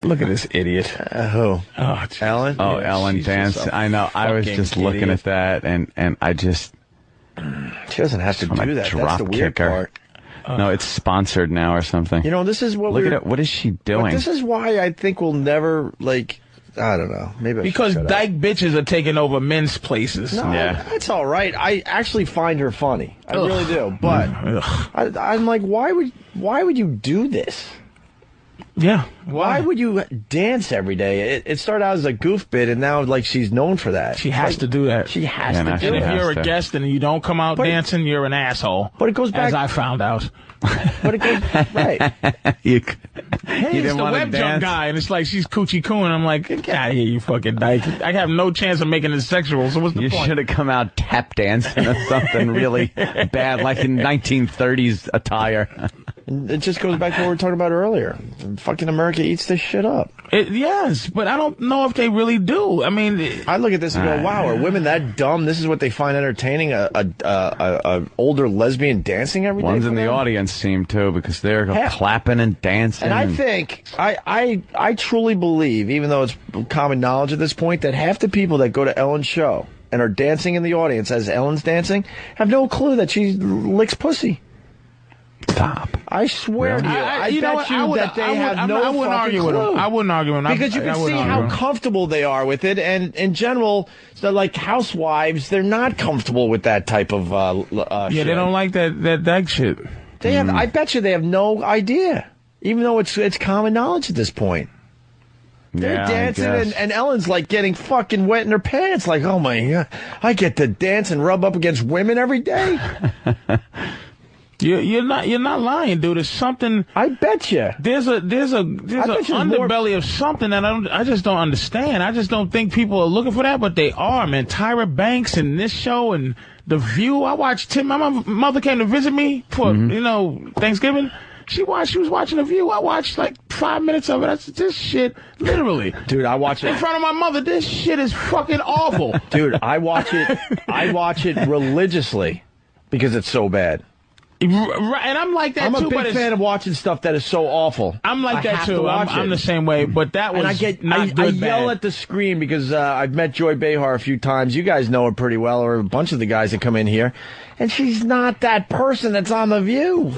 Look at this idiot. Who? Oh, Ellen? Oh, yeah, Ellen danced. I know. I was just looking at that, and I just... She doesn't have to do that. That's the weird part. No, it's sponsored now or something. You know, this is what Look at it. What is she doing? But this is why I think we'll never, like... I don't know. Maybe because dyke bitches are taking over men's places. No, that's all right. I actually find her funny. I really do. But I'm like, why would you do this? Yeah. Why would you dance every day? It started out as a goof bit, and now like she's known for that. She has to do that. She has to do it. And if you're a guest and you don't come out dancing, you're an asshole. But it goes back. As I found out. But it goes right. You Hey, it's the web jump guy, and it's like she's coochie cooing. I'm like, get out of here, you fucking dyke. I have no chance of making it sexual, so what's the point? You should have come out tap dancing or something really bad, like in 1930s attire. It just goes back to what we were talking about earlier. Fucking America eats this shit up. Yes, but I don't know if they really do. I mean, I look at this and go, wow, are women that dumb? This is what they find entertaining? A older lesbian dancing every day? Ones in the audience seem to, because they're clapping and dancing. And I think, I truly believe, even though it's common knowledge at this point, that half the people that go to Ellen's show and are dancing in the audience as Ellen's dancing have no clue that she licks pussy. Stop. I swear to you. I bet you that they have no fucking clue. I wouldn't argue with them. Because you can see how comfortable they are with it, and in general, so like housewives, they're not comfortable with that type of yeah, shit. they don't like that shit. They have. I bet you they have no idea, even though it's common knowledge at this point. They're dancing, and Ellen's like getting fucking wet in her pants. Like, oh my God, I get to dance and rub up against women every day. You're not lying, dude. There's something. I bet you. There's an underbelly of something that I just don't understand. I just don't think people are looking for that, but they are, man. Tyra Banks and this show and The View. I watched Tim. My mother came to visit me for Thanksgiving. She was watching The View. I watched like 5 minutes of it. That's this shit, literally. Dude, I watch it in front of my mother. This shit is fucking awful. Dude, I watch it religiously because it's so bad. Right, and I'm like that too. I'm a big fan of watching stuff that is so awful. I'm like that too. I'm the same way, but that was I yell at the screen because I've met Joy Behar a few times. You guys know her pretty well, or a bunch of the guys that come in here, and she's not that person that's on The View.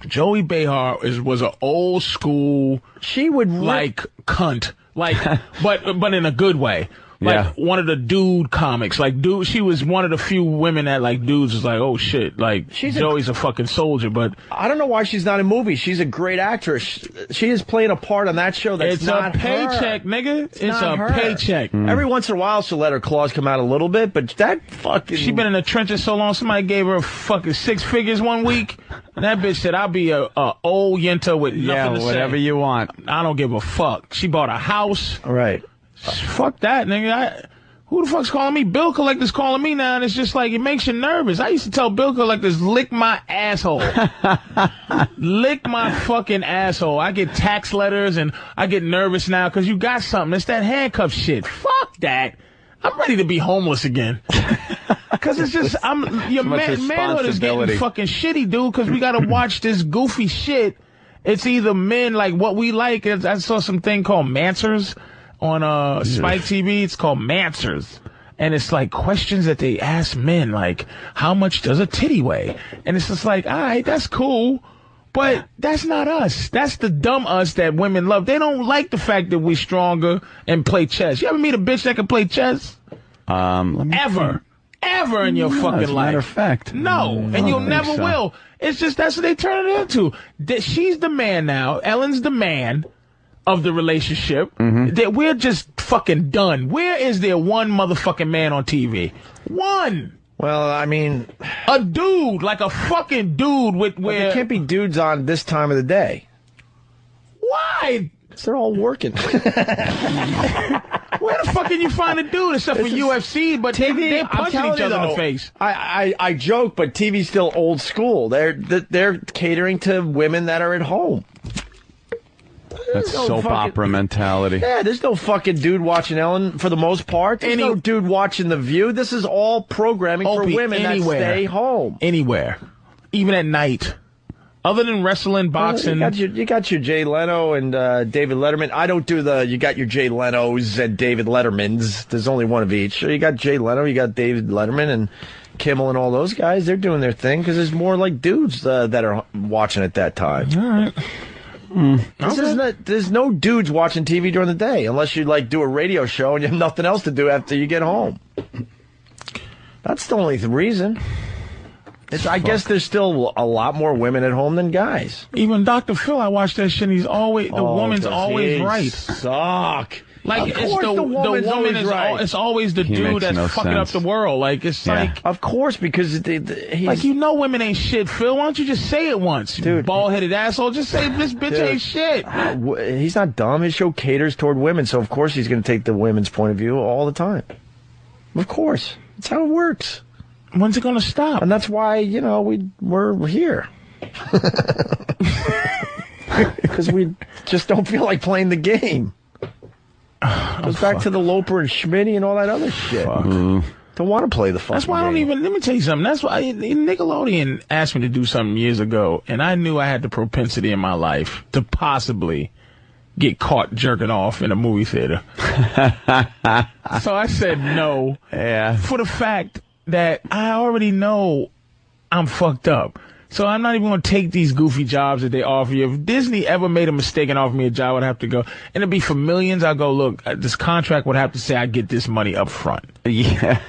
Joey Behar was an old school. She would like cunt, like but in a good way. Like one of the dude comics, like dude, she was one of the few women that like dudes was like, oh shit, like Joey's a fucking soldier. But I don't know why she's not in movies. She's a great actress. She is playing a part on that show. That's not a paycheck, nigga. It's a paycheck. Every once in a while, she'll let her claws come out a little bit, but that fucking. She been in the trenches so long. Somebody gave her fucking 6 figures one week. And that bitch said, "I'll be a old yenta with nothing to say. Whatever you want. I don't give a fuck." She bought a house. All right. Fuck that, nigga. Who the fuck's calling me? Bill collector's calling me now, and it's just like, it makes you nervous. I used to tell bill collectors, lick my asshole. Lick my fucking asshole. I get tax letters, and I get nervous now because you got something. It's that handcuff shit. Fuck that. I'm ready to be homeless again. Because it's just, your manhood is getting fucking shitty, dude, because we got to watch this goofy shit. It's either men, like what we like. I saw some thing called Mansers on Spike TV. It's called Mansers. And it's like questions that they ask men, like, how much does a titty weigh? And it's just like, all right, that's cool, but that's not us. That's the dumb us that women love. They don't like the fact that we're stronger and play chess. You ever meet a bitch that can play chess? Ever in your fucking life. As a matter of fact. No, and you'll never will. It's just, that's what they turn it into. She's the man now. Ellen's the man of the relationship. That we're just fucking done. Where is there one motherfucking man on TV? One. Well, I mean, a dude, like a fucking dude with where there can't be dudes on this time of the day. Why? They're all working. Where the fuck can you find a dude except for UFC? But TV, they're punching each other in the face. I joke, but TV's still old school. They're catering to women that are at home. That's soap opera mentality. Yeah, there's no fucking dude watching Ellen for the most part. There's no dude watching The View. This is all programming for women that stay home. Anywhere. Even at night. Other than wrestling, boxing. You got your Jay Leno and David Letterman. I don't do you got your Jay Lenos and David Lettermans. There's only one of each. So you got Jay Leno, you got David Letterman and Kimmel and all those guys. They're doing their thing because there's more like dudes that are watching at that time. All right. There's no dudes watching TV during the day unless you do a radio show and you have nothing else to do after you get home. That's the only reason. I guess there's still a lot more women at home than guys. Even Dr. Phil, I watch that shit. He's always the woman's always right. Suck. Like it's the woman is right. It's always the dude that's fucking up the world. Like it's like of course because he's like women ain't shit. Phil, why don't you just say it once, dude? Bald headed asshole, just say this bitch ain't shit. He's not dumb. His show caters toward women, so of course he's going to take the women's point of view all the time. Of course, that's how it works. When's it going to stop? And that's why we're here. Because we just don't feel like playing the game. Goes back to the Loper and Schmitty and all that other shit. Don't want to play the fucking That's why I don't game. let me tell you something. That's why Nickelodeon asked me to do something years ago, and I knew I had the propensity in my life to possibly get caught jerking off in a movie theater. So I said no. Yeah. For the fact that I already know I'm fucked up. So I'm not even going to take these goofy jobs that they offer you. If Disney ever made a mistake and offered me a job, I'd have to go. And it'd be for millions. I'll go, look, this contract would have to say I get this money up front. Yeah.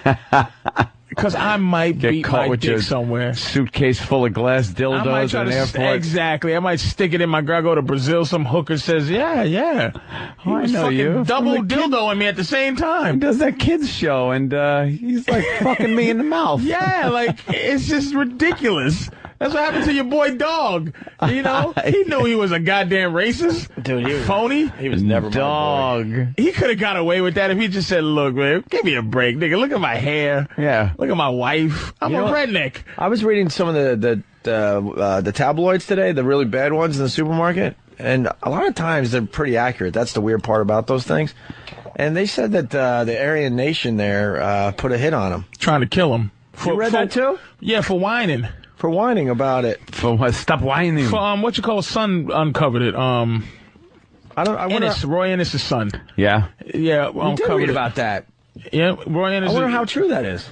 Because I might get beat caught my with dick your somewhere. Suitcase full of glass dildos in an airport. Exactly. I might stick it in my girl. Go to Brazil. Some hooker says, yeah. He was I know fucking you. double dildoing me at the same He time. does that kids show, and he's like fucking me in the mouth. Yeah, like, it's just ridiculous. That's what happened to your boy Dog. You know, he knew he was a goddamn racist. Dude, phony. He was never Dog. my boy. He could have got away with that if he just said, look, man, give me a break, nigga. Look at my hair. Yeah. Look at my wife. I'm a redneck. I was reading some of the tabloids today, the really bad ones in the supermarket, and a lot of times they're pretty accurate. That's the weird part about those things. And they said that the Aryan Nation there put a hit on him. Trying to kill him. You read that too? Yeah, for whining. For whining about it. For what? Stop whining. For what you call Son uncovered it. I wonder. Roy Ennis' son. Yeah. Yeah. We did read about that. Yeah, Roy Ennis. I wonder how true that is.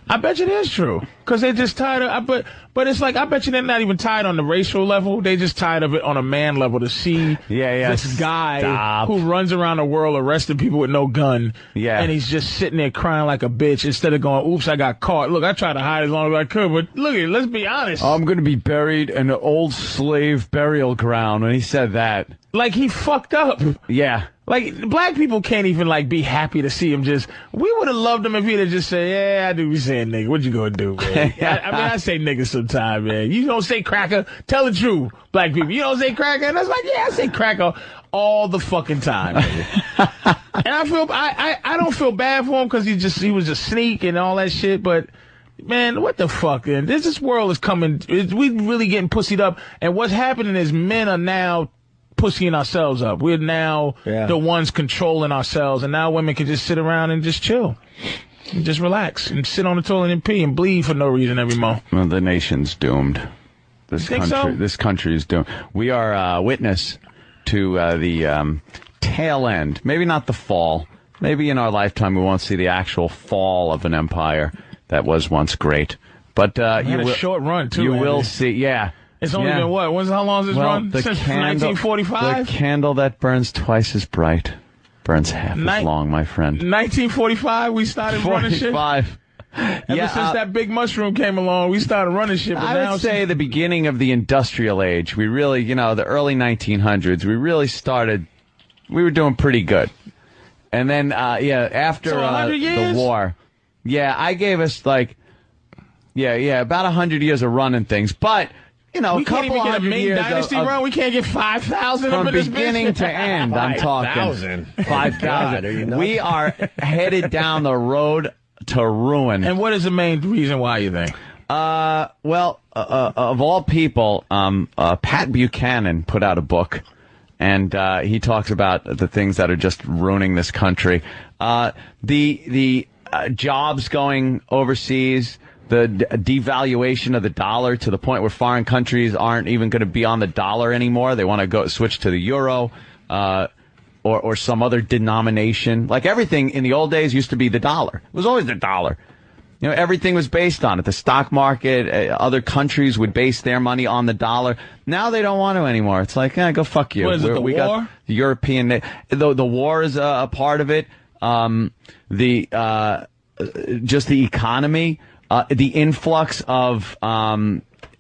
I bet you it is true. Because they just tired of, but it's like, I bet you they're not even tired on the racial level. They just tired of it on a man level to see this guy who runs around the world arresting people with no gun. Yeah. And he's just sitting there crying like a bitch instead of going, oops, I got caught. Look, I tried to hide as long as I could, but look at it, let's be honest. I'm going to be buried in an old slave burial ground. And he said that. Like, he fucked up. Yeah. Like, black people can't even, like, be happy to see him just... We would have loved him if he'd have just said, yeah, I do be saying nigga. What you gonna do, man? I mean, I say nigga sometimes, man. You don't say cracker. Tell the truth, black people. You don't say cracker? And I was like, yeah, I say cracker all the fucking time, nigga. And I don't feel bad for him because he was just sneak and all that shit, but... Man, what the fuck, man? This world is coming... We really getting pussied up, and what's happening is men are now... pussying ourselves up. We're now the ones controlling ourselves, and now women can just sit around and just chill. And just relax and sit on the toilet and pee and bleed for no reason every month. Well, the nation's doomed. This country is doomed. We are witness to the tail end. Maybe not the fall. Maybe in our lifetime we won't see the actual fall of an empire that was once great. But you will, a short run too. You will see. Yeah. It's only been what? How long has this run? Since 1945? The candle that burns twice as bright burns half as long, my friend. 1945, we started running shit? 45. Ever since that big mushroom came along, we started running shit. But I would say the beginning of the industrial age. We really, the early 1900s, we really started, we were doing pretty good. And then, after so 100 years? The war. Yeah, I gave us about 100 years of running things. But... we can't even get a Ming Dynasty run. We can't get 5,000 from of this beginning to end. I'm talking 5,000. We are headed down the road to ruin. And what is the main reason why you think? Of all people, Pat Buchanan put out a book, and he talks about the things that are just ruining this country. The jobs going overseas. the devaluation of the dollar to the point where foreign countries aren't even going to be on the dollar anymore. They want to go switch to the euro, or some other denomination. Like everything in the old days used to be the dollar. It was always the dollar. You know, everything was based on it. The stock market, other countries would base their money on the dollar. Now they don't want to anymore. It's like, go fuck you. What is it, the war? Got the European, the war is a part of it. Just the economy, the influx of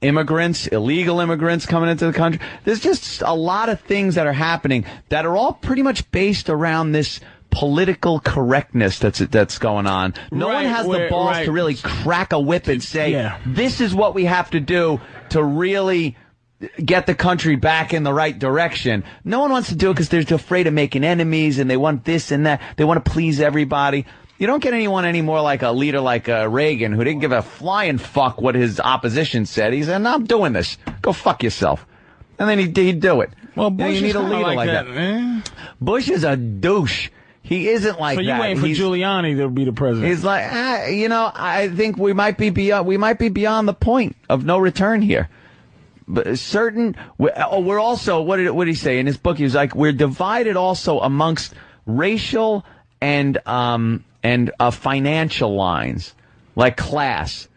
immigrants, illegal immigrants coming into the country. There's just a lot of things that are happening that are all pretty much based around this political correctness that's going on. No one has the balls to really crack a whip and say, this is what we have to do to really get the country back in the right direction. No one wants to do it because they're afraid of making enemies, and they want this and that. They want to please everybody. You don't get anyone anymore like a leader like Reagan, who didn't give a flying fuck what his opposition said. He said, no, I'm doing this. Go fuck yourself. And then he'd do it. Well, Bush you need a leader like that. Man. Bush is a douche. He isn't like that. So you waiting for Giuliani to be the president? He's like, I think we might be beyond the point of no return here. But we're also, what did he say in his book? He was like, we're divided also amongst racial and financial lines, like class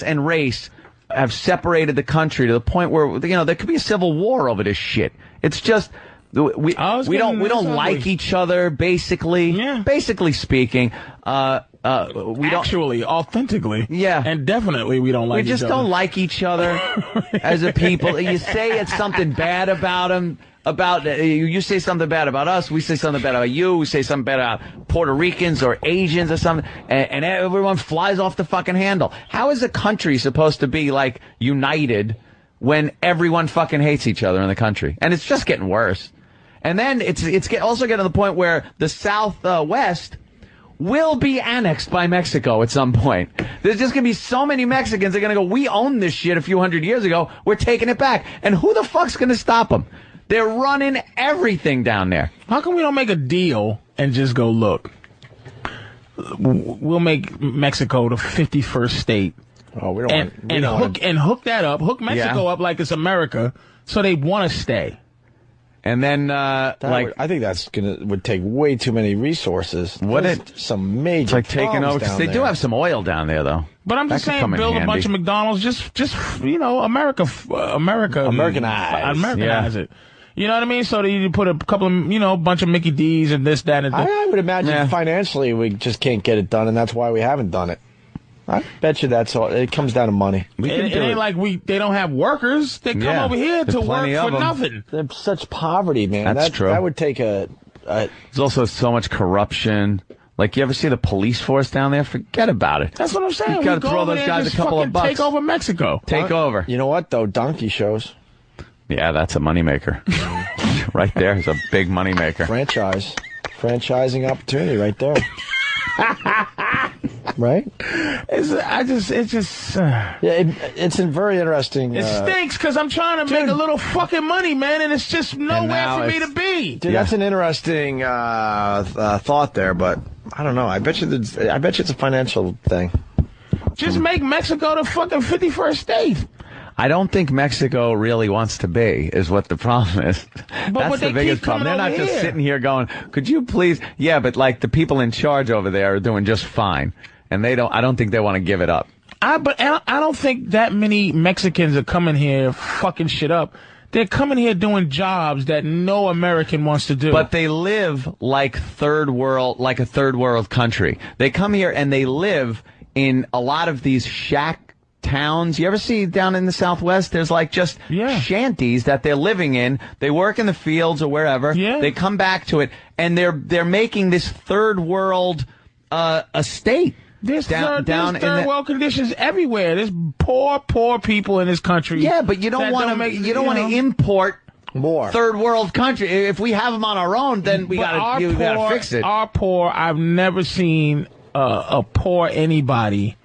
and race have separated the country to the point where there could be a civil war over this shit. It's just we don't like each other, basically. Yeah. Basically speaking, authentically, and definitely we don't like. We just each other. don't like each other as a people. You say it's something bad about them. You say something bad about us, we say something bad about you, we say something bad about Puerto Ricans or Asians or something, and everyone flies off the fucking handle. How is a country supposed to be, like, united when everyone fucking hates each other in the country? And it's just getting worse. And then it's also getting to the point where the Southwest will be annexed by Mexico at some point. There's just going to be so many Mexicans that are going to go, we owned this shit a few hundred years ago, we're taking it back. And who the fuck's going to stop them? They're running everything down there. How come we don't make a deal and just go, look, we'll make Mexico the 51st state. Oh, we don't hook Mexico up like it's America, so they want to stay. And then, I think that's would take way too many resources. Some major, it's like taking over, because they do have some oil down there, though. But I'm just saying, build a bunch of McDonald's, just Americanize it. You know what I mean? So that you put a couple of, bunch of Mickey D's and this, that, and I would imagine financially we just can't get it done, and that's why we haven't done it. I bet you that's all. It comes down to money. It ain't like they don't have workers. They come over here to work for nothing. There's such poverty, man. That's true. That would take There's also so much corruption. Like, you ever see the police force down there? Forget about it. That's what I'm saying. You got to throw those guys a couple of bucks. Take over Mexico. Take over. You know what, though? Donkey shows. Yeah, that's a moneymaker. Right there is a big moneymaker. Franchising opportunity right there. Right? It's very interesting. It stinks because I'm trying to make a little fucking money, man, and it's just nowhere for me to be. Dude, that's an interesting thought there, but I don't know. I bet you it's a financial thing. Just make Mexico the fucking 51st state. I don't think Mexico really wants to be, is what the problem is. That's the biggest problem. They're not just sitting here going, could you please? Yeah, but like the people in charge over there are doing just fine. And I don't think they want to give it up. But I don't think that many Mexicans are coming here fucking shit up. They're coming here doing jobs that no American wants to do. But they live like a third world country. They come here and they live in a lot of these shack towns. You ever see down in the Southwest, there's like just shanties that they're living in. They work in the fields or wherever. Yeah. They come back to it, and they're making this third world estate. There's third world conditions everywhere. There's poor people in this country. Yeah, but you don't want to import more third world country. If we have them on our own, then we got to fix it. Our poor. I've never seen a poor anybody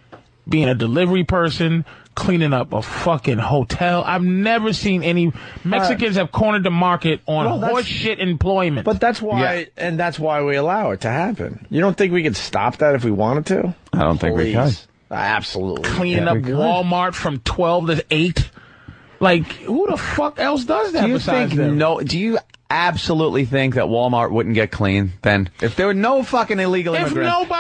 being a delivery person, cleaning up a fucking hotel. I've never seen any Mexicans have cornered the market on horse shit employment. But that's why, and that's why we allow it to happen. You don't think we could stop that if we wanted to? I don't think we can. Absolutely. Cleaning up Walmart from 12 to 8. Like, who the fuck else does that besides them? Do you absolutely think that Walmart wouldn't get clean then? If there were no fucking illegal immigrants,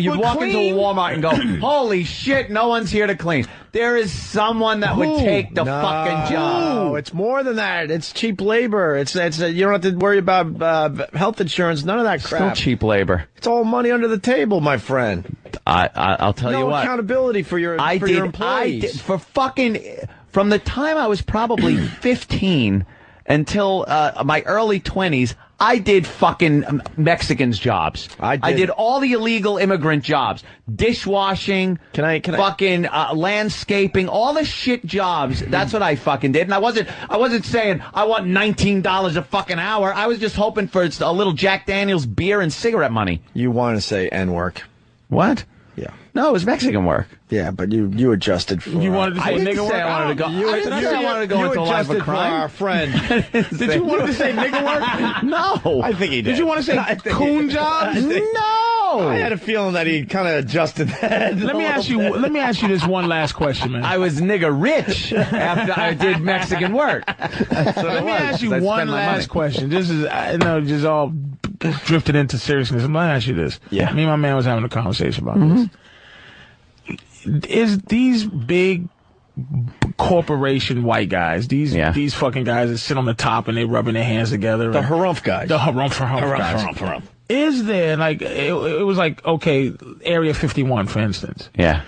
you'd walk into a Walmart and go, holy shit, no one's here to clean. There is someone that would take the fucking job. No, it's more than that. It's cheap labor. It's you don't have to worry about health insurance, none of that crap. Still cheap labor. It's all money under the table, my friend. I'll tell you what. No accountability for your employees. From the time I was probably 15 until my early 20s, I did fucking Mexicans jobs. I did all the illegal immigrant jobs. Dishwashing, fucking landscaping, all the shit jobs. That's what I fucking did. And I wasn't saying I want $19 a fucking hour. I was just hoping for a little Jack Daniels beer and cigarette money. You want to say N-work. What? Yeah. No, it was Mexican work. Yeah, but you adjusted for... You wanted to say nigga work? I wanted to go. I didn't say I wanted to go into a life of crime. Our friend. Did you want to say nigga work? No. I think he did. Did you want to say coon jobs? No. I had a feeling that he kind of adjusted that. Let me ask you this one last question, man. I was nigga rich after I did Mexican work. Let me ask you one last question. This is, I know, just all drifted into seriousness. I'm going to ask you this. Yeah. Me and my man was having a conversation about this. Is these big corporation white guys, these fucking guys that sit on the top and they rubbing their hands together. The harumph guys. The harumph guys. Harumph. Is there, like, it was like, okay, Area 51, for instance. Yeah.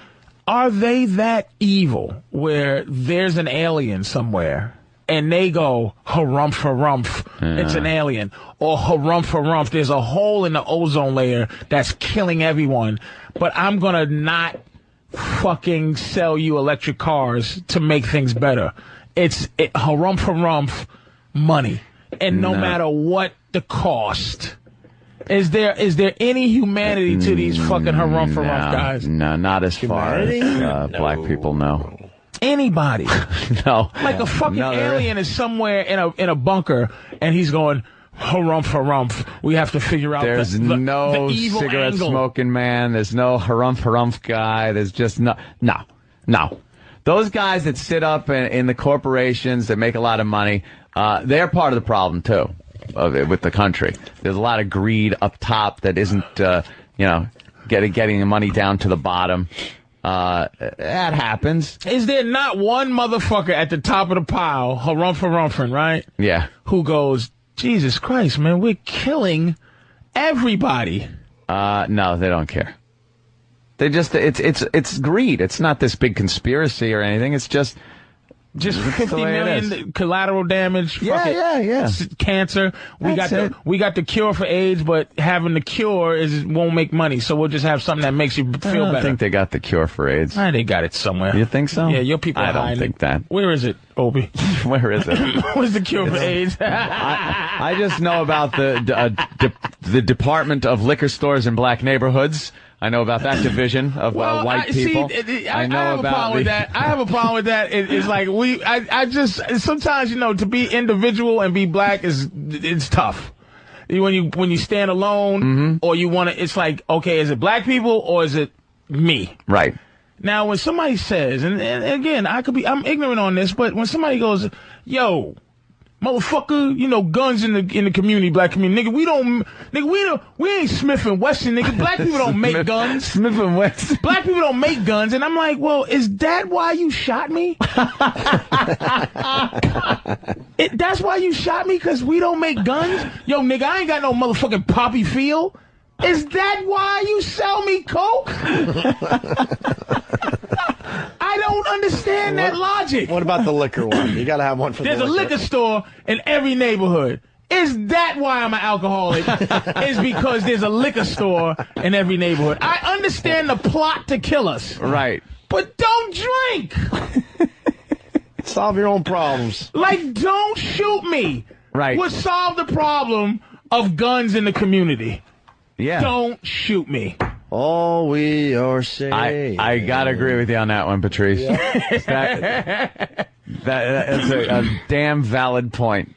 Are they that evil where there's an alien somewhere and they go, harumph, it's an alien. Or harumph, there's a hole in the ozone layer that's killing everyone, but I'm gonna not fucking sell you electric cars to make things better. It's harumph, money. And no matter what the cost. Is there any humanity to these fucking harumph guys? No, not as far as black people, no. Anybody. No. Like a fucking alien is somewhere in a bunker and he's going, harumph. We have to figure out the evil cigarette angle. Smoking man. There's no harumph guy. There's just no. Those guys that sit up in the corporations that make a lot of money, they're part of the problem too, with the country. There's a lot of greed up top that isn't, getting the money down to the bottom. That happens. Is there not one motherfucker at the top of the pile, harumph, right? Yeah. Who goes, Jesus Christ, man, we're killing everybody. No, they don't care. They just, it's greed. It's not this big conspiracy or anything. It's just 50 million collateral damage. Yeah. Cancer. We got the cure for AIDS, but having the cure won't make money. So we'll just have something that makes you feel better. I don't think they got the cure for AIDS. They got it somewhere. You think so? Yeah, your people. I don't think that. Where is it, Obi? Where is it? What's the cure for AIDS? I just know about the Department of Liquor Stores in black neighborhoods. I know about that division of white people. I have a problem with that. I have a problem with that. It's like I just sometimes to be individual and be black it's tough. When you stand alone or you want to, it's like, okay, is it black people or is it me? Right. Now when somebody says, and again I'm ignorant on this, but when somebody goes, yo, motherfucker, guns in the community, black community, we ain't Smith and Wesson, nigga. Black people don't make guns. Smith and Wesson. Black people don't make guns, and I'm like, well, is that why you shot me? That's why you shot me, because we don't make guns? Yo, nigga, I ain't got no motherfucking poppy feel. Is that why you sell me coke? I don't understand that logic. What about the liquor one? You got to have one for There's a liquor store in every neighborhood. Is that why I'm an alcoholic? Is because there's a liquor store in every neighborhood. I understand the plot to kill us. Right. But don't drink. Solve your own problems. Like, don't shoot me. Right. We'll solve the problem of guns in the community. Yeah. Don't shoot me. All we are saying. I gotta agree with you on that one, Patrice. Yeah. That's a damn valid point.